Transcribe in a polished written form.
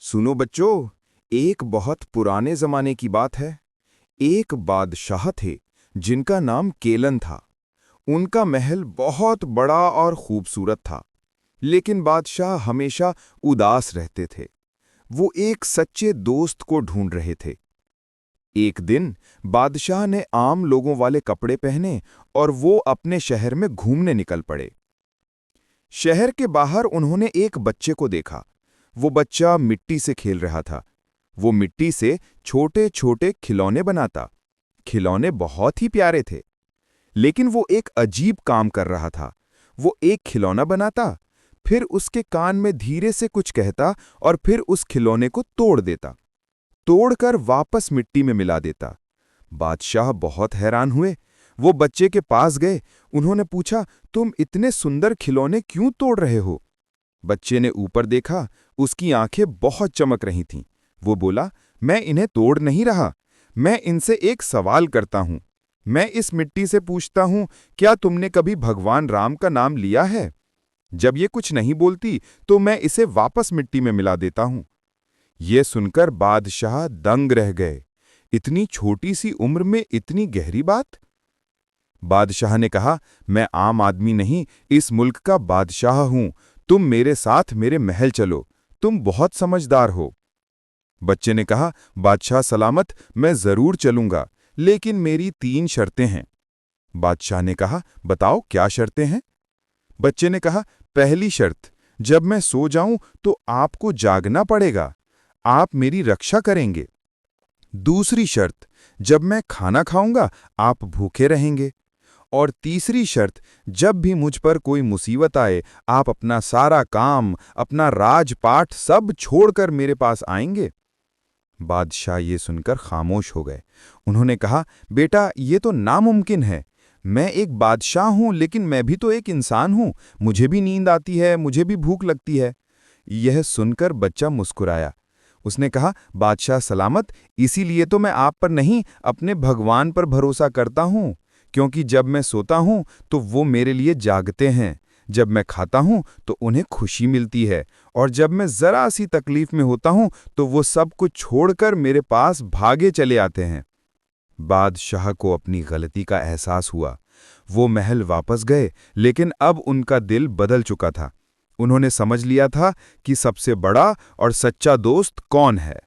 सुनो बच्चों, एक बहुत पुराने जमाने की बात है। एक बादशाह थे जिनका नाम केलन था। उनका महल बहुत बड़ा और खूबसूरत था, लेकिन बादशाह हमेशा उदास रहते थे। वो एक सच्चे दोस्त को ढूंढ रहे थे। एक दिन बादशाह ने आम लोगों वाले कपड़े पहने और वो अपने शहर में घूमने निकल पड़े। शहर के बाहर उन्होंने एक बच्चे को देखा। वो बच्चा मिट्टी से खेल रहा था। वो मिट्टी से छोटे छोटे खिलौने बनाता। खिलौने बहुत ही प्यारे थे, लेकिन वो एक अजीब काम कर रहा था। वो एक खिलौना बनाता, फिर उसके कान में धीरे से कुछ कहता और फिर उस खिलौने को तोड़ देता, तोड़कर वापस मिट्टी में मिला देता। बादशाह बहुत हैरान हुए। वो बच्चे के पास गए। उन्होंने पूछा, तुम इतने सुंदर खिलौने क्यों तोड़ रहे हो? बच्चे ने ऊपर देखा। उसकी आंखें बहुत चमक रही थीं। वो बोला, मैं इन्हें तोड़ नहीं रहा, मैं इनसे एक सवाल करता हूं। मैं इस मिट्टी से पूछता हूं, क्या तुमने कभी भगवान राम का नाम लिया है? जब ये कुछ नहीं बोलती तो मैं इसे वापस मिट्टी में मिला देता हूं। ये सुनकर बादशाह दंग रह गए। इतनी छोटी सी उम्र में इतनी गहरी बात। बादशाह ने कहा, मैं आम आदमी नहीं, इस मुल्क का बादशाह हूं। तुम मेरे साथ मेरे महल चलो, तुम बहुत समझदार हो। बच्चे ने कहा, बादशाह सलामत, मैं जरूर चलूंगा, लेकिन मेरी 3 शर्तें हैं। बादशाह ने कहा, बताओ क्या शर्तें हैं? बच्चे ने कहा, पहली शर्त, जब मैं सो जाऊं तो आपको जागना पड़ेगा, आप मेरी रक्षा करेंगे। दूसरी शर्त, जब मैं खाना खाऊंगा आप भूखे रहेंगे। और तीसरी शर्त, जब भी मुझ पर कोई मुसीबत आए आप अपना सारा काम, अपना राजपाट सब छोड़कर मेरे पास आएंगे। बादशाह ये सुनकर खामोश हो गए। उन्होंने कहा, बेटा ये तो नामुमकिन है। मैं एक बादशाह हूं, लेकिन मैं भी तो एक इंसान हूं। मुझे भी नींद आती है, मुझे भी भूख लगती है। यह सुनकर बच्चा मुस्कुराया। उसने कहा, बादशाह सलामत, इसीलिए तो मैं आप पर नहीं अपने भगवान पर भरोसा करता हूं, क्योंकि जब मैं सोता हूं तो वो मेरे लिए जागते हैं। जब मैं खाता हूं तो उन्हें खुशी मिलती है, और जब मैं जरा सी तकलीफ में होता हूं तो वो सब कुछ छोड़कर मेरे पास भागे चले आते हैं। बादशाह को अपनी गलती का एहसास हुआ। वो महल वापस गए, लेकिन अब उनका दिल बदल चुका था। उन्होंने समझ लिया था कि सबसे बड़ा और सच्चा दोस्त कौन है।